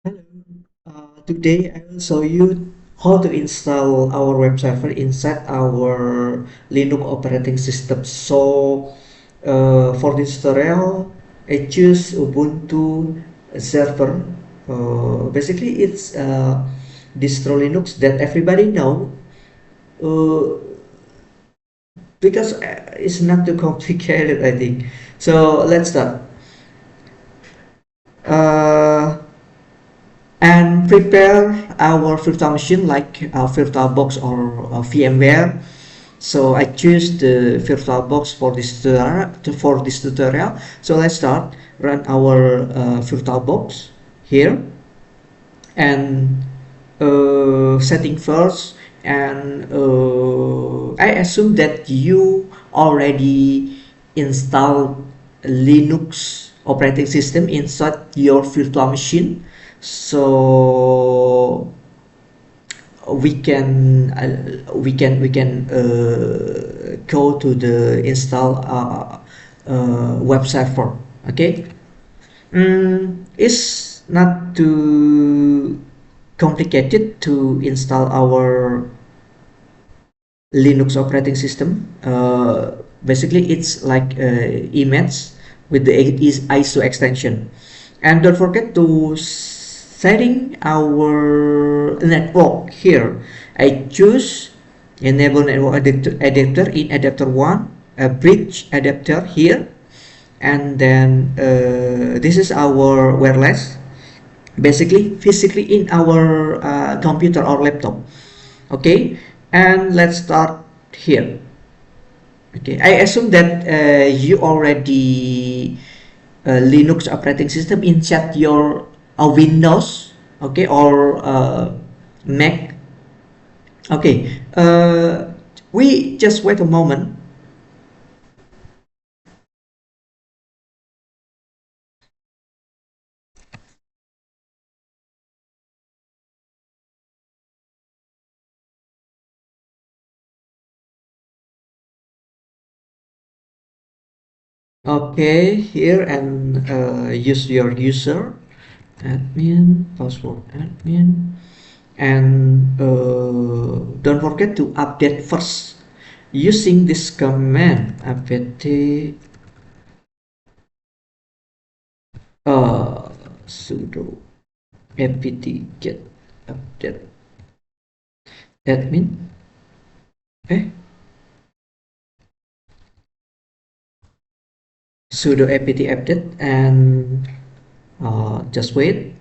Hello. Today I will show you how to install our web server inside our Linux operating system. For this tutorial, I choose Ubuntu server. Basically, it's distro Linux that everybody know uh, because it's not too complicated, I think. So let's start. Uh, and prepare our virtual machine like VirtualBox or VMware. So I choose the VirtualBox for this tutorial. So let's start. Run our VirtualBox here and setting first. And I assume that you already installed Linux operating system inside your virtual machine, so we can go to the install web server. Okay. It's not too complicated to install our Linux operating system. Basically, it's like image with the ISO extension. And don't forget to setting our network here. I choose enable network adapter in adapter 1, a bridge adapter here, and then this is our wireless, basically physically in our computer or laptop. Okay, and let's start here. Okay, I assume that you already Linux operating system inside your Windows, okay, or Mac. Okay, we just wait a moment. Okay, here and use your user admin password admin, and don't forget to update first using this command apt sudo apt get update admin. eh Sudo apt update, and just wait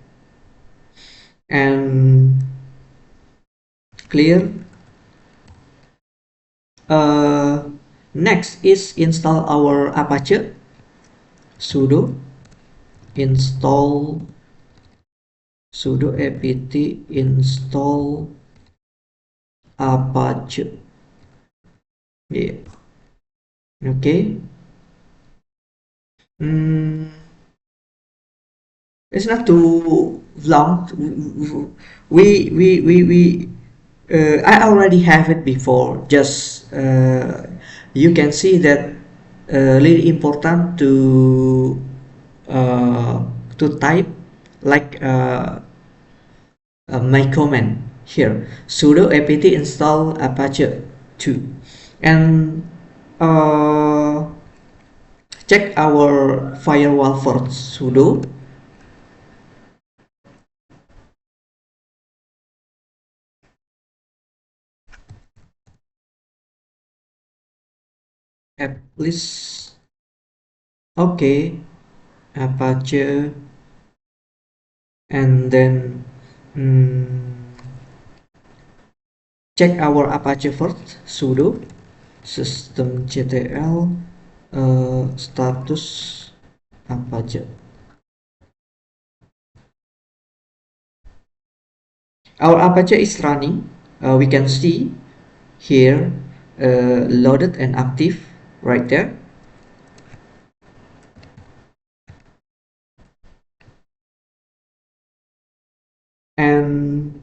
and clear. Next is install our Apache. Sudo install sudo apt install Apache. Yeah. Okay. Mm, it's not too long. I already have it before. Just you can see that really important uh, to type like my command here sudo apt install Apache 2, and uh, check our firewall for sudo applis. Okay, Apache, and then check our Apache first. Sudo systemctl status Apache. Our Apache is running. We can see here loaded and active right there. And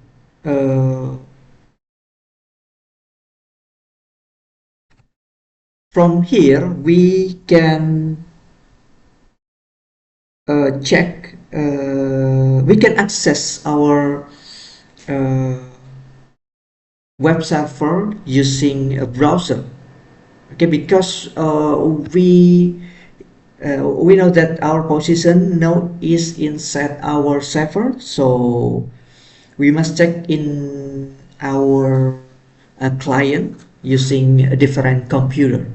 from here we can check we can access our uh, web server using a browser. Okay, because we know that our position now is inside our server, so we must check in our client using a different computer.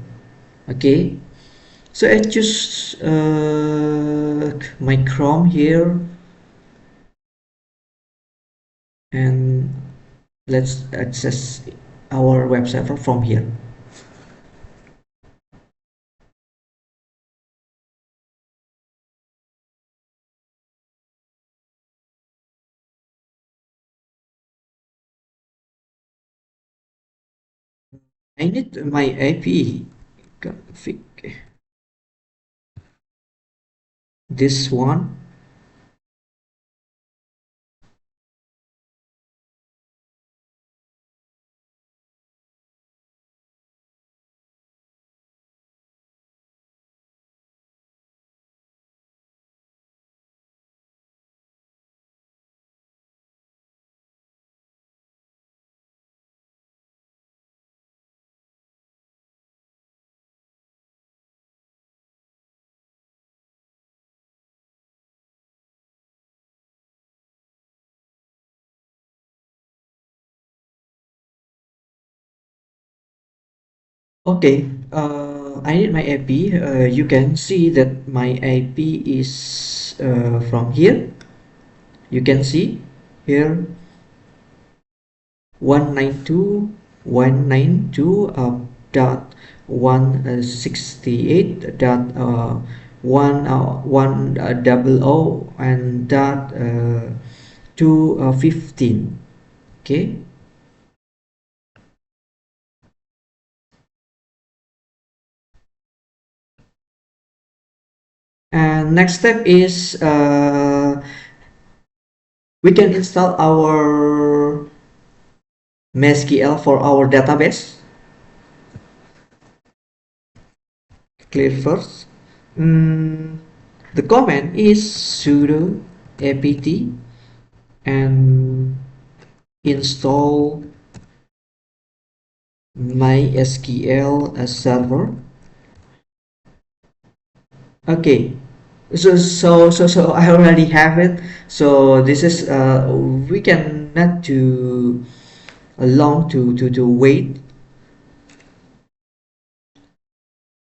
Okay, so I choose my Chrome here, and let's access our web server from here. I need my IP config, this one. Okay, I need my IP. You can see that my IP is from here. You can see here 192.192 dot 168 dot 100 and dot 215. Okay. And next step is we can install our MySQL for our database. Clear first. Mm, the command is sudo apt and install MySQL server. Okay, so I already have it. So this is we can not too long to wait,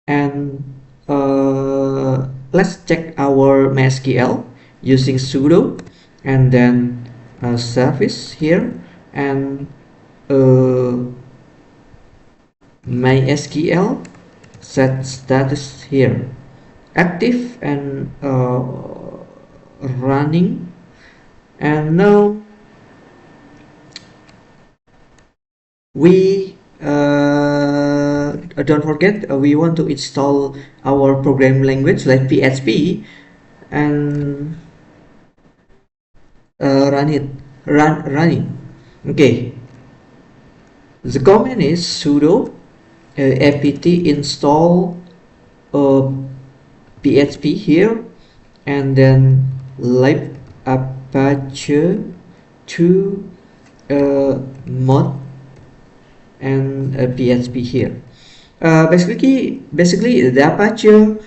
and let's check our MySQL using sudo and then service here, and uh, MySQL set status here active and running. And now we don't forget, we want to install our programming language like PHP, and run it. Okay, the command is sudo apt install uh, PHP here, and then lib apache 2 mod and PHP here. Basically, the Apache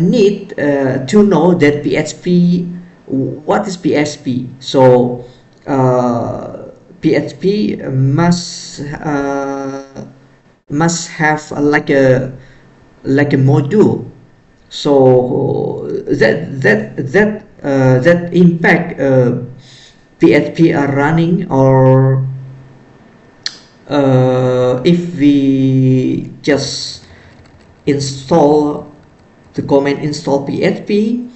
need to know that PHP. What is PHP? So PHP must have like a module. So that impact PHP are running, or if we just install the command install PHP,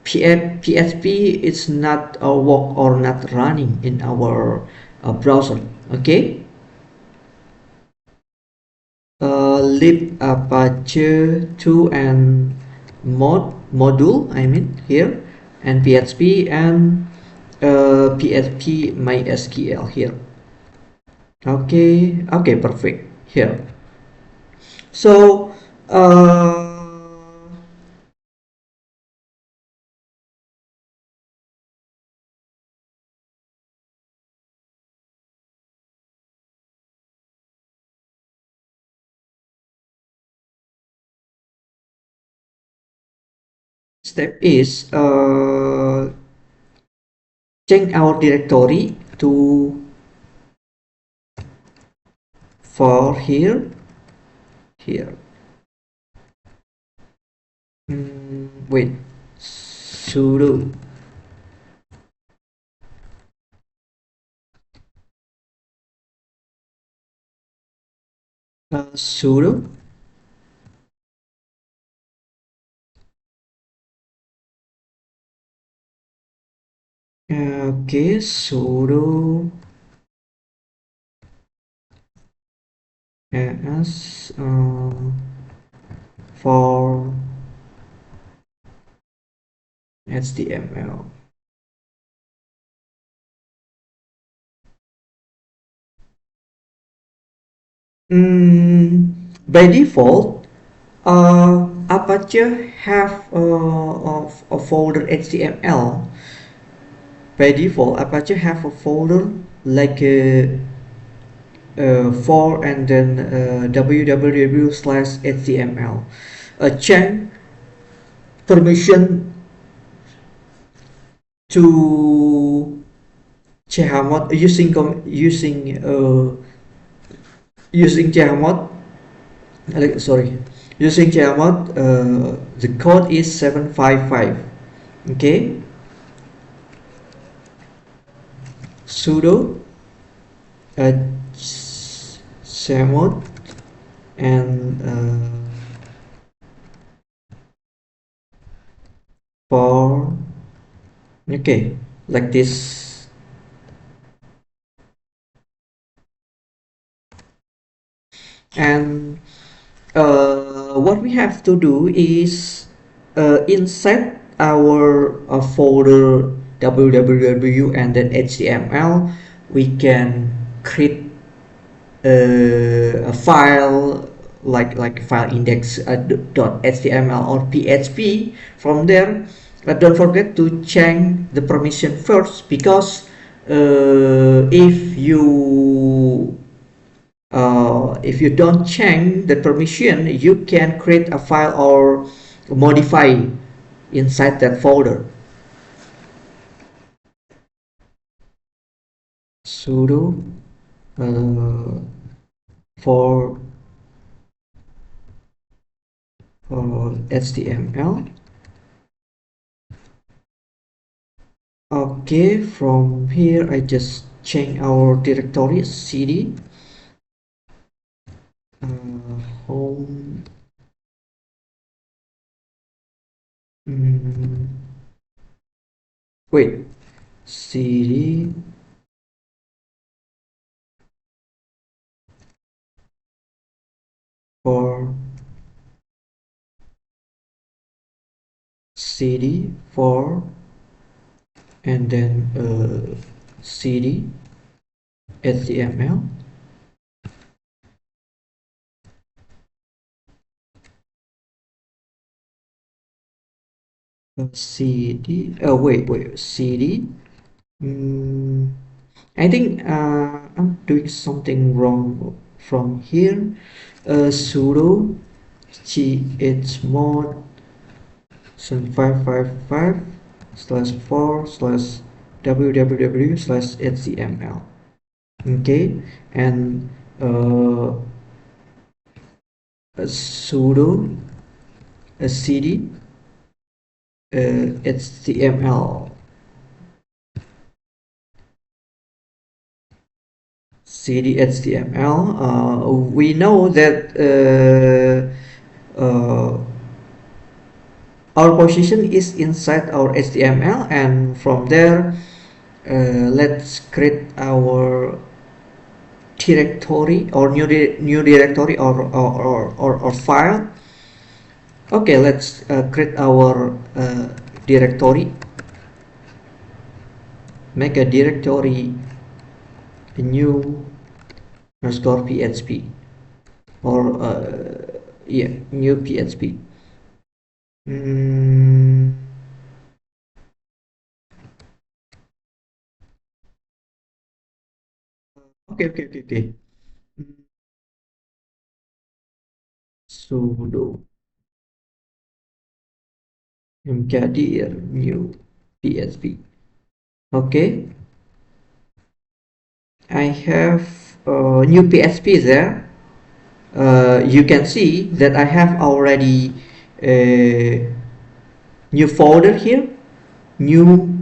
PHP is not work or not running in our browser. Okay, lib apache 2 and module, I mean here, and PHP and PHP MySQL here. Okay, perfect here. So step is change our directory to for here. Wait, sudo sudo okay, sudo as for HTML. By default, Apache have a folder HTML. By default, Apache have a folder like for and then www/html. Change permission to Chmod using Chmod. Sorry, using Chmod. The code is 755. Okay, sudo chmod and for okay like this. And what we have to do is inside our folder www and then html. We can create a file like file index .html or php. From there, don't forget to change the permission first, because if you don't change the permission, you can create a file or modify inside that folder. Sudo uh, for HTML. Okay, from here I just change our directory cd home. mm, Wait, cd for cd for and then cd html cd. Wait, cd. mm, I think I'm doing something wrong from here. Sudo chmod 555 slash 4 slash www slash html. Okay, and sudo cd html cd html. We know that our position is inside our html, and from there let's create our directory or new directory or file. Okay, let's create our directory. Make a directory, a new underscore php, or yeah, new php. mm, okay. Sudo mkdir new PHP. Okay, I have new PHP there. You can see that I have already a new folder here, new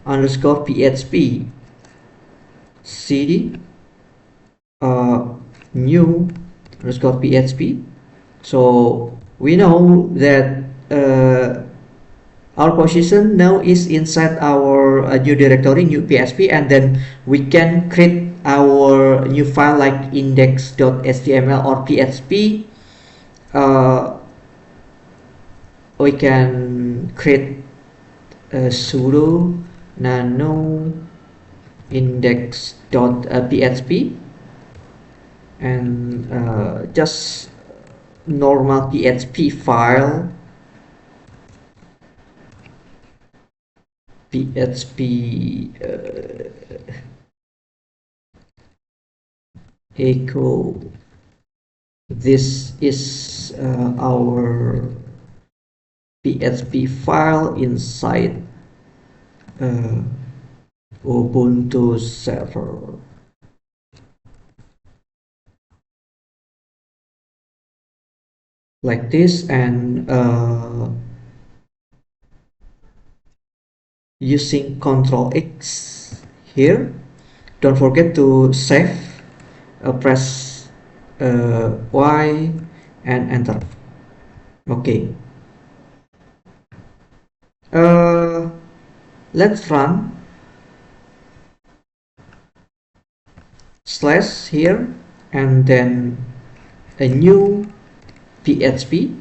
underscore PHP cd new underscore PHP. So we know that our position now is inside our new directory, new PHP, and then we can create our new file like index.html or PHP. We can create a sudo nano index.php and just normal PHP file, PHP echo. This is our PHP file inside Ubuntu server, like this, and using Control X here. Don't forget to save. Press Y and enter. Okay. Let's run slash here and then a new PHP.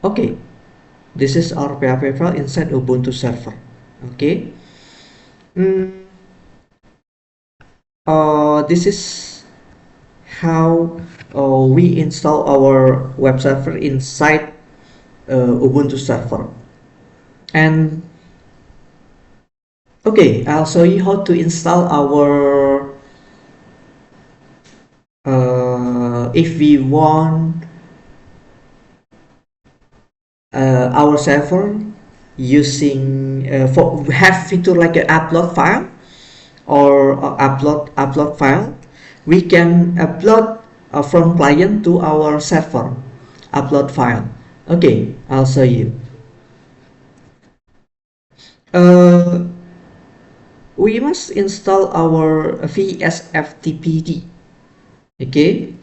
Okay, this is our PHP file inside Ubuntu server. Okay. This is how we install our web server inside Ubuntu server. And okay, I'll show you how to install our if we want our server using for have feature like an upload file or upload file, we can upload from client to our server upload file. Okay, I'll show you. We must install our VSFTPD. Okay,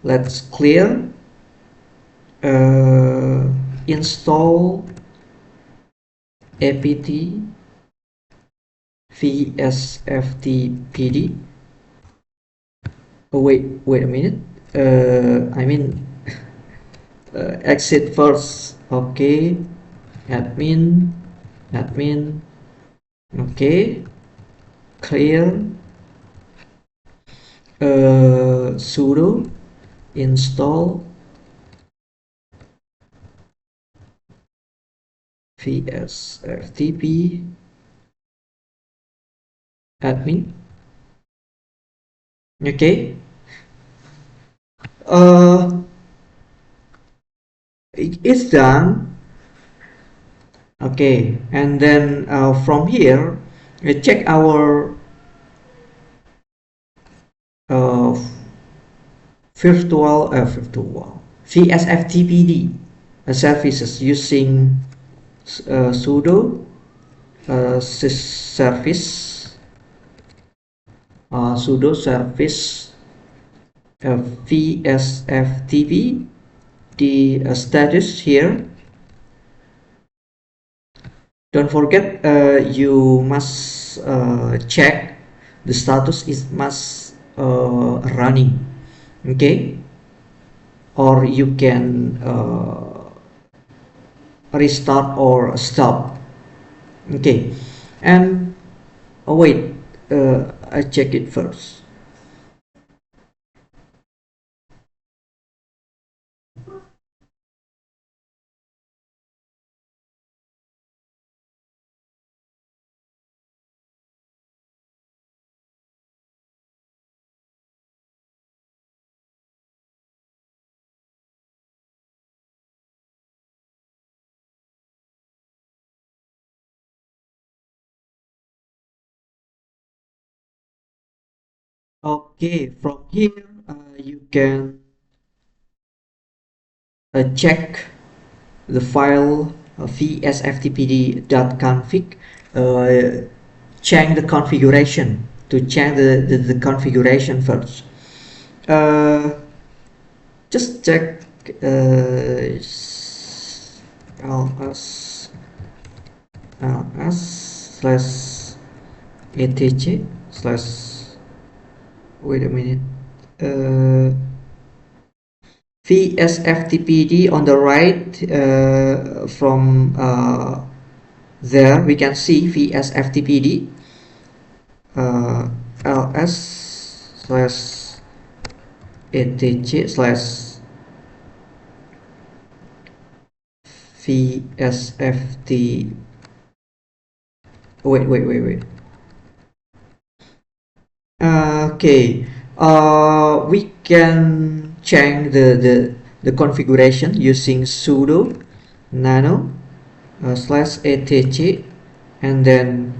let's clear install apt VSFTPD. Oh, wait a minute. I mean exit first. Okay, admin. Okay, clear sudo install VSFTP admin. Okay, it's done. Okay, and then from here we check our uh, virtual VSFTPD services using sudo service sudo service VSFTP. The status here, don't forget you must check the status is must running. Okay, or you can restart or stop. Okay, and oh wait, I check it first. Okay, from here you can check the file vsftpd.config, uh, change the configuration, to change the configuration first. Just check ls slash etc slash, wait a minute, uh, vsftpd on the right. From there we can see vsftpd ls slash etc slash vsft, wait. Okay, we can change the configuration using sudo nano slash etc and then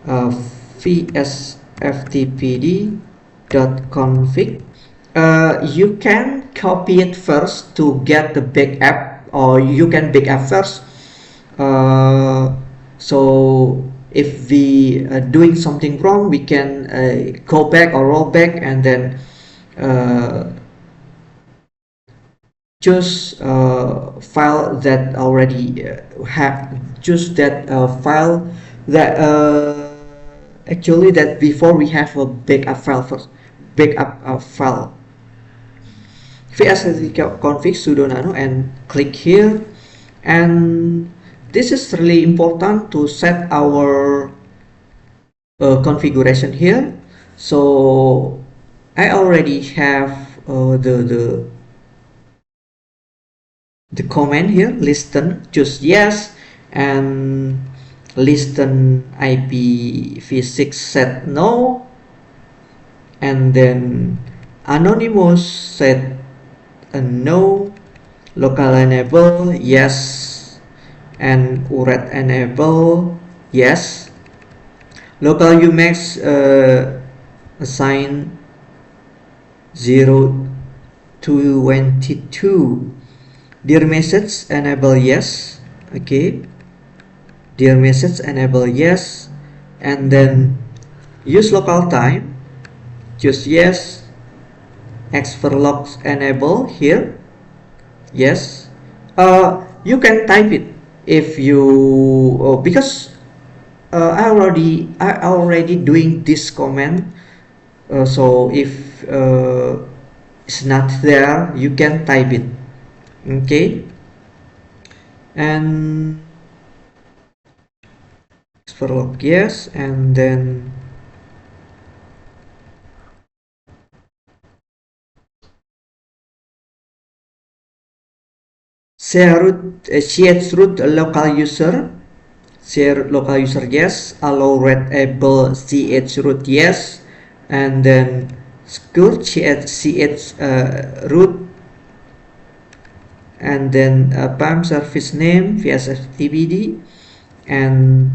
vsftpd.config. You can copy it first to get the backup, or you can backup first. So if we are doing something wrong, we can go back or roll back and then uh, choose file that already have choose that file that actually that before we have a backup file first, backup file. vsconfig sudo nano and click here, and this is really important to set our configuration here. So I already have the command here, listen, choose yes, and listen IPv6 set no, and then anonymous set no, local enable yes, and URET enable yes, local umax assign 0 to 22, dear message enable yes. Okay, dear message enable yes, and then use local time, choose yes, xverlogs enable here yes. You can type it if you because I already doing this command, so if it's not there, you can type it. Okay, and xverlog yes, and then chroot local user, share local user yes, allow readable chroot yes, and then secure root, and then PAM service name vsftpd, and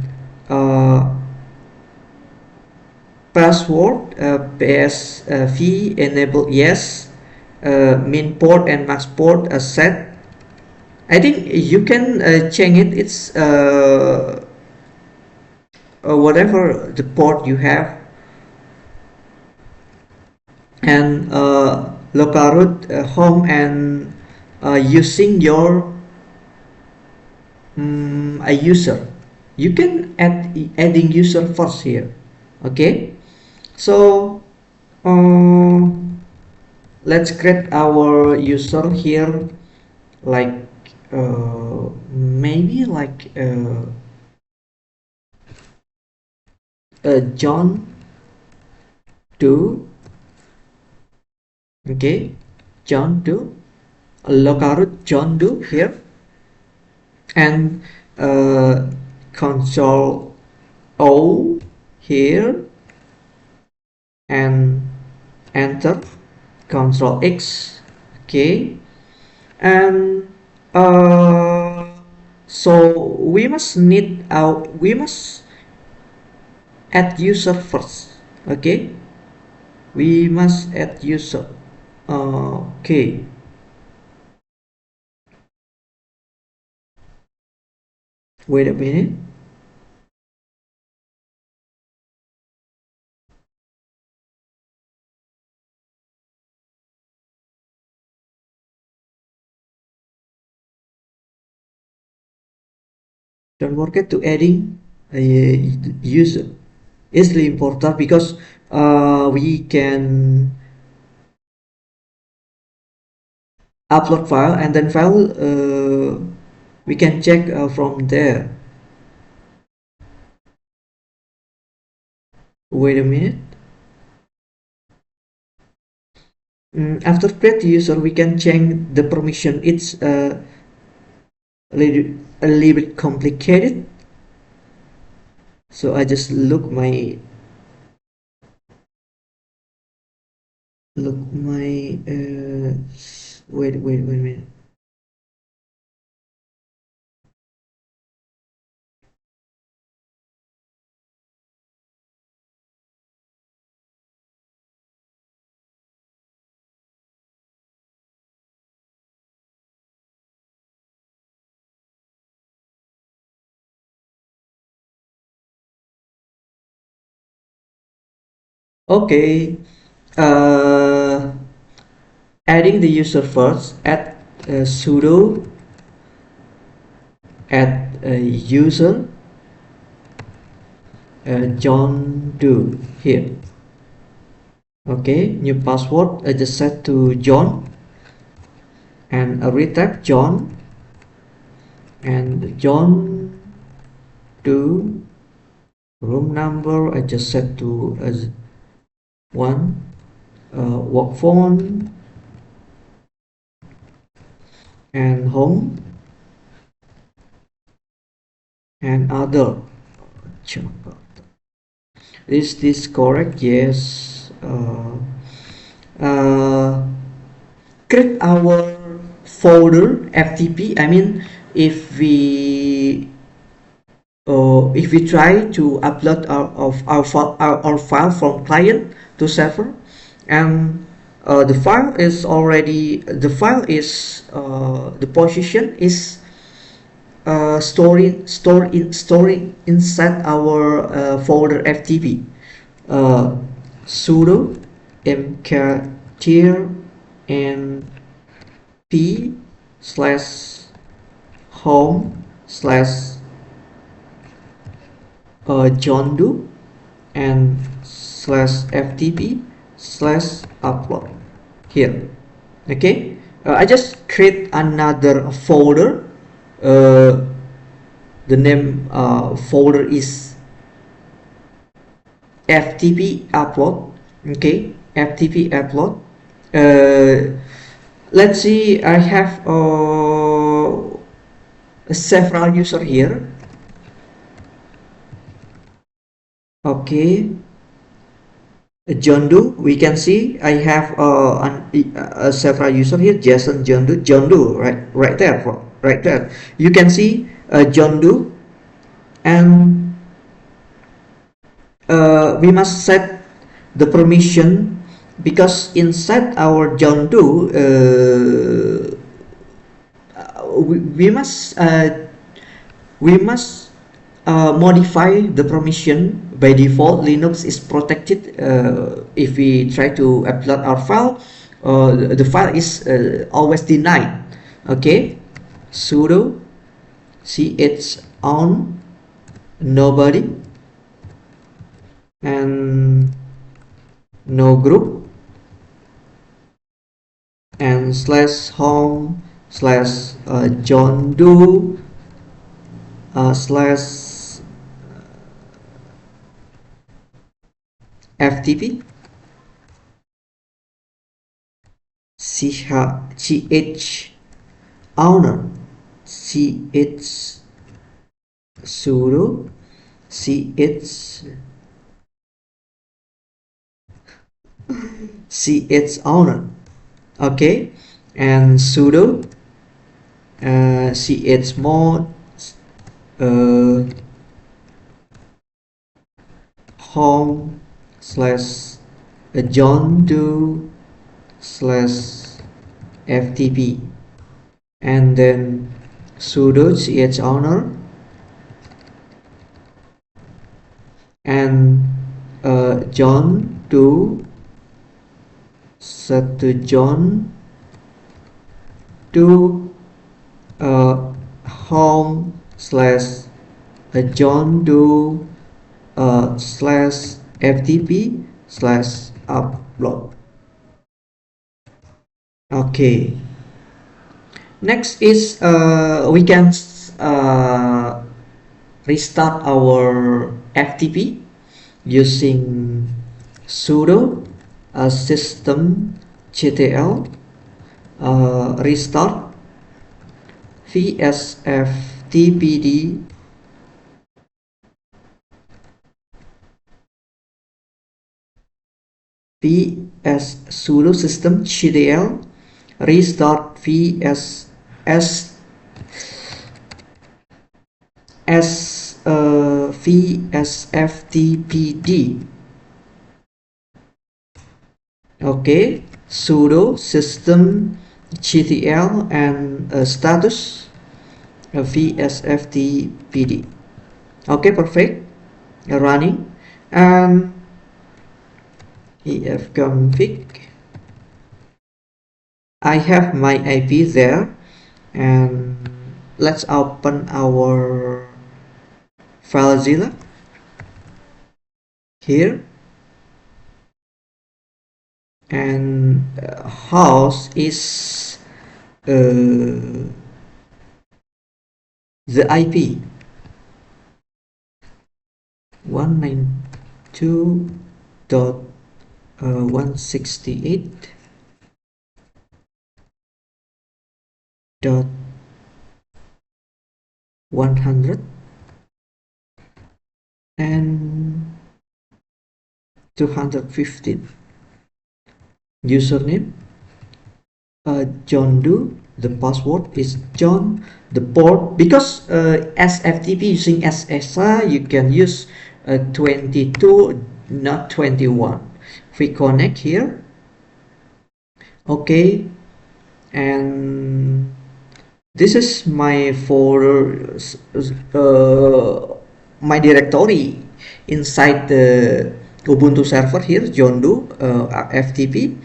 password psv enable yes, min port and max port set. I think you can change it. It's whatever the port you have, and local root home, and using your a user. You can adding user first here. Okay, so let's create our user here, like maybe like John 2. Okay, John 2, local root John 2 here, and Control O here, and enter, Control X. Okay, and so we must add user first. Okay, we must add user. Okay, wait a minute. Don't forget to adding a user. It's really important because we can upload file and then file we can check from there. Wait a minute. After create user, we can change the permission. It's a little bit complicated. So I just look my wait a minute. Okay, uh, adding the user first. Add sudo add user John Doe here. Okay, new password I just set to John and a retype John and John Doe. Room number I just set to as 1. Work phone and home and other. Is this correct? Yes. Uh, Create our folder FTP. I mean, if we try to upload our file from client to server, and the file is the position is storing inside our folder FTP. Sudo mkdir and p slash home slash John Doe and slash ftp slash upload here. Okay, I just create another folder. The name folder is ftp upload. Okay, ftp upload. Let's see, I have several user here. Okay, John Doe, we can see I have several user here. Jason, John Doe, right there, right there. You can see John Doe, and we must set the permission because inside our John Doe, we must modify the permission. By default, Linux is protected. If we try to upload our file, the file is always denied. Okay, sudo chown nobody and no group and slash home slash John Doe slash ftp ch owner ch sudo ch owner. Okay, and sudo chmod home slash john doe slash ftp, and then sudo chowner, and john doe set to john doe home slash john doe slash ftp slash upload. Okay, next is we can restart our ftp using sudo systemctl restart vsftpd vs sudo systemctl restart vsftpd. Okay, sudo systemctl and status vsftpd. Okay, perfect, running, and ifconfig. I have my IP there, and let's open our FileZilla here, and host is the IP 192.168.100 and 215. Username John Doe. The password is John. The port, because as FTP using SSH, you can use 22, not 21. We connect here. Okay, and this is my folder, my directory inside the Ubuntu server here, John Doe FTP.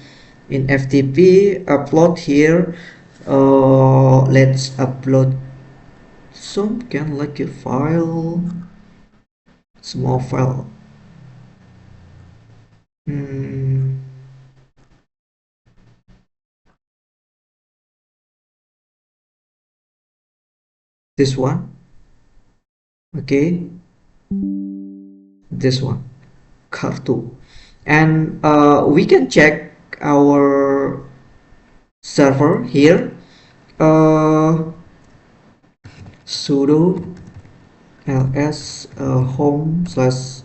In FTP upload here, let's upload some kind like a file, small file. This one. Okay, this one, car2, and we can check our server here, sudo ls home slash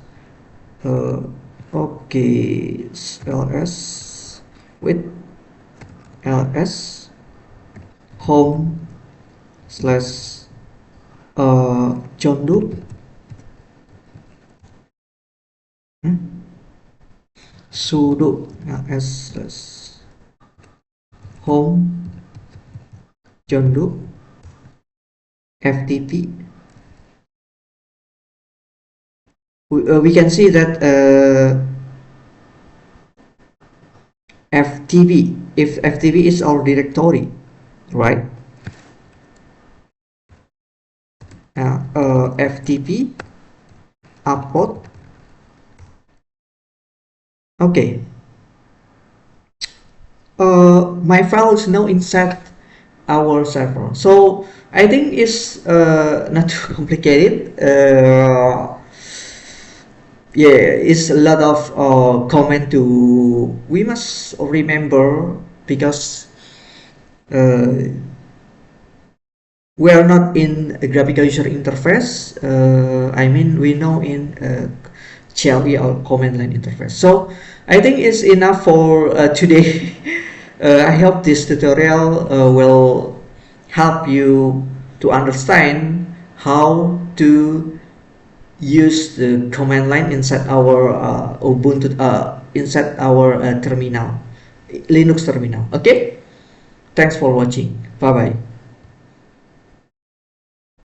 okay, ls with ls home slash John Doe sudo ls slash home John Doe ftp. We can see that ftp, if ftp is our directory, right? FTP upload. Okay, my file is now inside our server, so I think it's not too complicated. Yeah, it's a lot of comment we must remember, because we are not in a graphical user interface. I mean, we know in CLI or command line interface. So I think it's enough for today. I hope this tutorial will help you to understand how to use the command line inside our Ubuntu inside our terminal, Linux terminal. Okay, thanks for watching. Bye bye.